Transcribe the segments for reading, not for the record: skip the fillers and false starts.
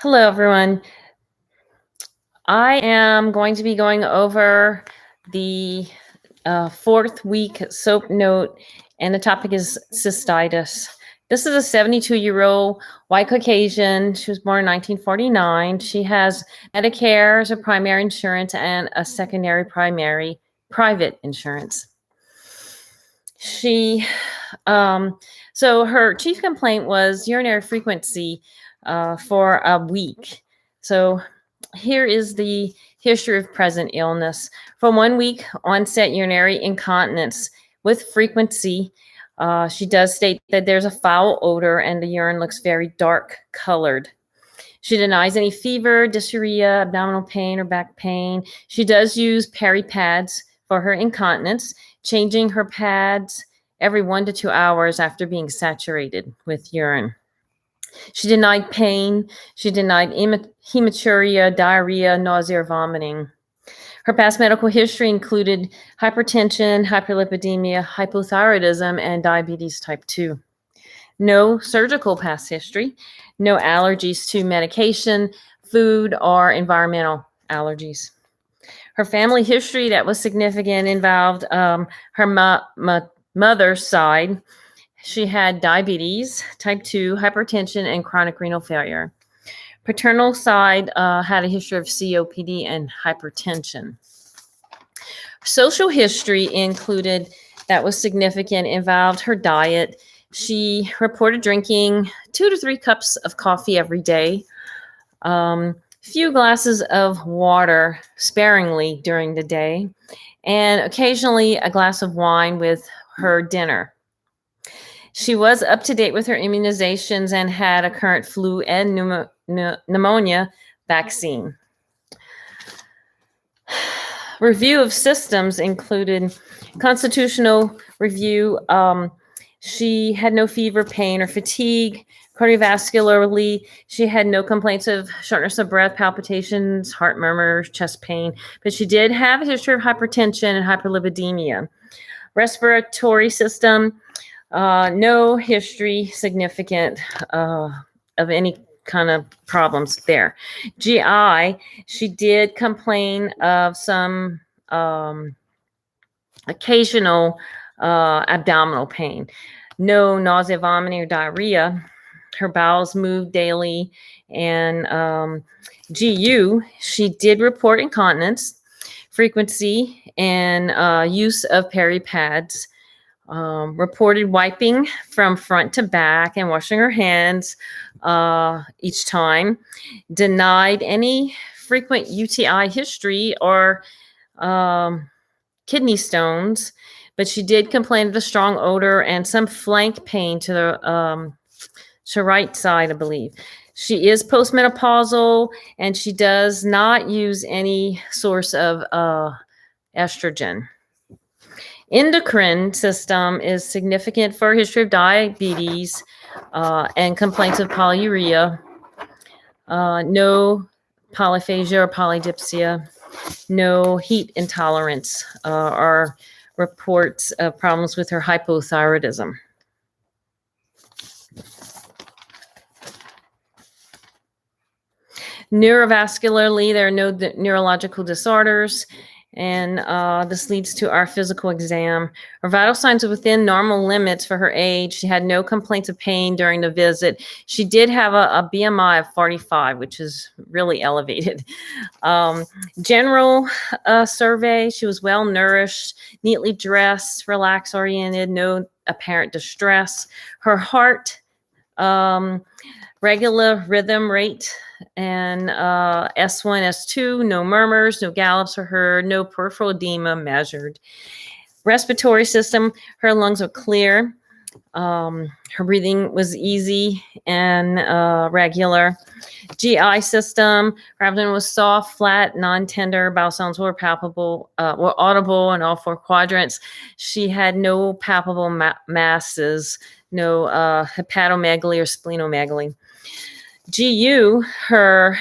Hello, everyone. I am going to be going over the fourth week soap note, and the topic is cystitis. This is a 72-year-old white Caucasian. She was born in 1949. She has Medicare as a primary insurance and a secondary primary private insurance. She, so her chief complaint was urinary frequency for a week. So here is the history of present illness. From 1 week, onset urinary incontinence with frequency. She does state that there's a foul odor and the urine looks very dark colored. She denies any fever, dysuria, abdominal pain, or back pain. She does use peri pads for her incontinence, changing her pads every 1 to 2 hours after being saturated with urine. She denied pain. She denied hematuria, diarrhea, nausea, or vomiting. Her past medical history included hypertension, hyperlipidemia, hypothyroidism, and diabetes type 2. No surgical past history, no allergies to medication, food, or environmental allergies. Her family history that was significant involved her mother's side. She had diabetes, type 2, hypertension, and chronic renal failure. Paternal side had a history of COPD and hypertension. Social history included that was significant involved her diet. She reported drinking 2 to 3 cups of coffee every day, few glasses of water sparingly during the day, and occasionally a glass of wine with her dinner. She was up to date with her immunizations and had a current flu and pneumonia vaccine. Review of systems included constitutional review. She had no fever, pain, or fatigue. Cardiovascularly, she had no complaints of shortness of breath, palpitations, heart murmurs, chest pain, but she did have a history of hypertension and hyperlipidemia. Respiratory system, no history significant of any kind of problems there. GI, she did complain of some occasional abdominal pain. No nausea, vomiting, or diarrhea. Her bowels moved daily. And GU, she did report incontinence, frequency, and use of peri pads. Reported wiping from front to back and washing her hands each time. Denied any frequent UTI history or kidney stones, but she did complain of a strong odor and some flank pain to the right side, I believe. She is postmenopausal, and she does not use any source of estrogen. Endocrine system is significant for a history of diabetes and complaints of polyuria. No polyphagia or polydipsia. No heat intolerance or reports of problems with her hypothyroidism. Neurovascularly, there are no neurological disorders, and this leads to our physical exam. Her vital signs are within normal limits for her age. She had no complaints of pain during the visit. She did have a BMI of 45, which is really elevated. General survey, she was well nourished, neatly dressed, relaxed oriented, no apparent distress. Her heart, regular rhythm rate, and S1, S2, no murmurs, no gallops for her, no peripheral edema measured. Respiratory system, her lungs were clear. Her breathing was easy and regular. GI system, her abdomen was soft, flat, non-tender. Bowel sounds were palpable, were audible in all 4 quadrants. She had no palpable masses, no hepatomegaly or splenomegaly. GU, her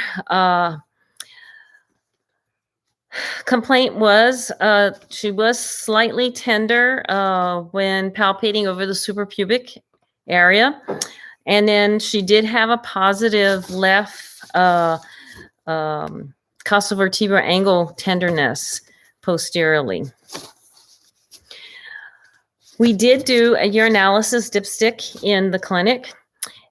complaint was she was slightly tender when palpating over the suprapubic area, And then she did have a positive left costal vertebral angle tenderness posteriorly. We did do a urinalysis dipstick in the clinic,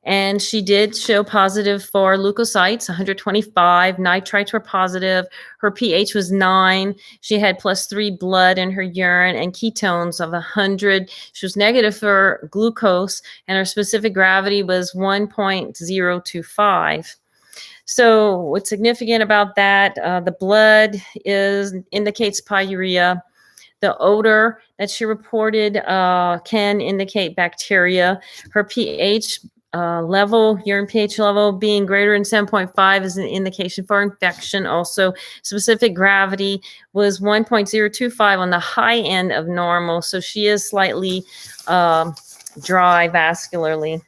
and she did show positive for leukocytes, 125. Nitrites were positive. Her pH was 9. She had +3 blood in her urine and ketones of 100. She was negative for glucose, and her specific gravity was 1.025. So what's significant about that, the blood indicates pyuria. The odor that she reported can indicate bacteria. Her pH level, urine pH level being greater than 7.5 is an indication for infection. Also, specific gravity was 1.025 on the high end of normal. So she is slightly dry vascularly.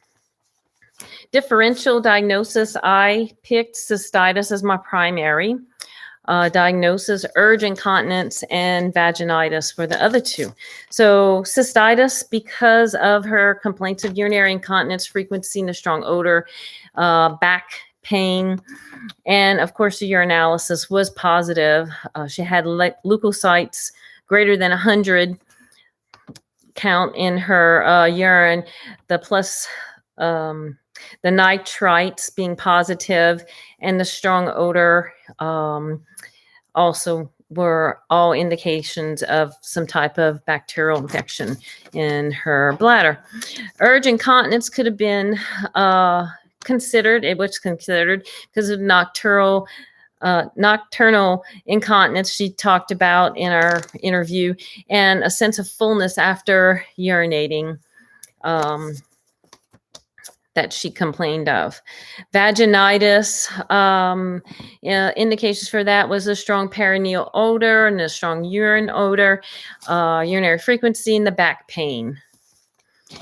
Differential diagnosis, I picked cystitis as my primary. Diagnosis, urge incontinence, and vaginitis were the other two. So cystitis, because of her complaints of urinary incontinence, frequency, and a strong odor, back pain, and of course the urinalysis was positive. She had leukocytes greater than 100 count in her urine, the nitrites being positive, and the strong odor also were all indications of some type of bacterial infection in her bladder. Urge incontinence could have been considered. It was considered because of nocturnal incontinence she talked about in our interview, and a sense of fullness after urinating that she complained of. Vaginitis, indications for that was a strong perineal odor and a strong urine odor, urinary frequency, and the back pain.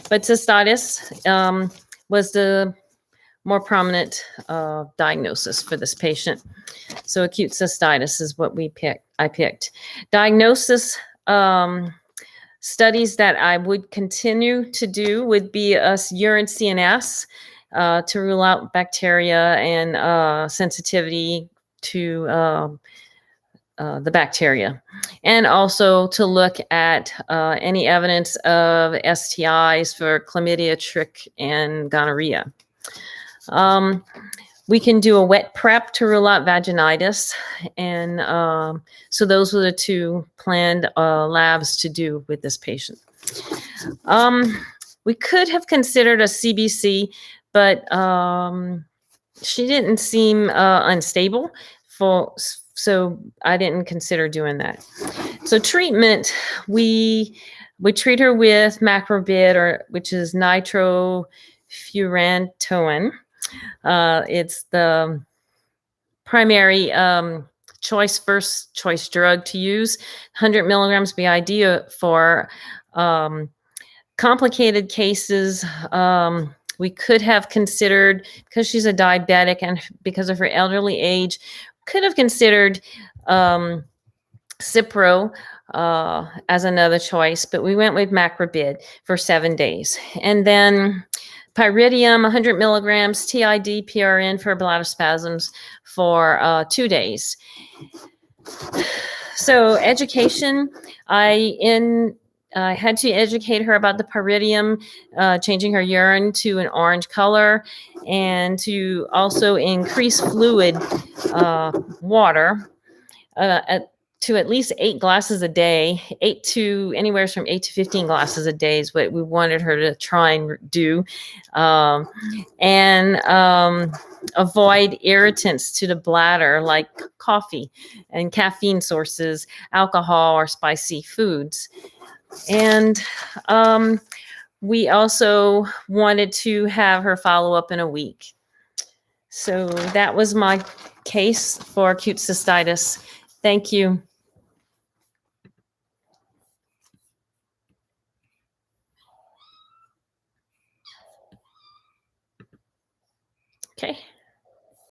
But cystitis was the more prominent diagnosis for this patient. So acute cystitis is what I picked. Diagnosis, studies that I would continue to do would be a urine CNS to rule out bacteria and sensitivity to the bacteria, and also to look at any evidence of STIs for chlamydia, trich, and gonorrhea. We can do a wet prep to rule out vaginitis. And so those were the two planned labs to do with this patient. We could have considered a CBC, but she didn't seem unstable, so I didn't consider doing that. So treatment, we treat her with macrobid, which is nitrofurantoin. It's the primary first choice drug to use. 100 milligrams BID for complicated cases. We could have considered, because she's a diabetic and because of her elderly age, could have considered Cipro as another choice, but we went with macrobid for 7 days. And then pyridium, 100 milligrams, TID, PRN for bladder spasms for 2 days. So education, I had to educate her about the pyridium, changing her urine to an orange color, and to also increase fluid water to at least 8 glasses a day, anywhere from 8 to 15 glasses a day is what we wanted her to try and do. And avoid irritants to the bladder like coffee and caffeine sources, alcohol, or spicy foods. And we also wanted to have her follow up in a week. So that was my case for acute cystitis. Thank you. Okay.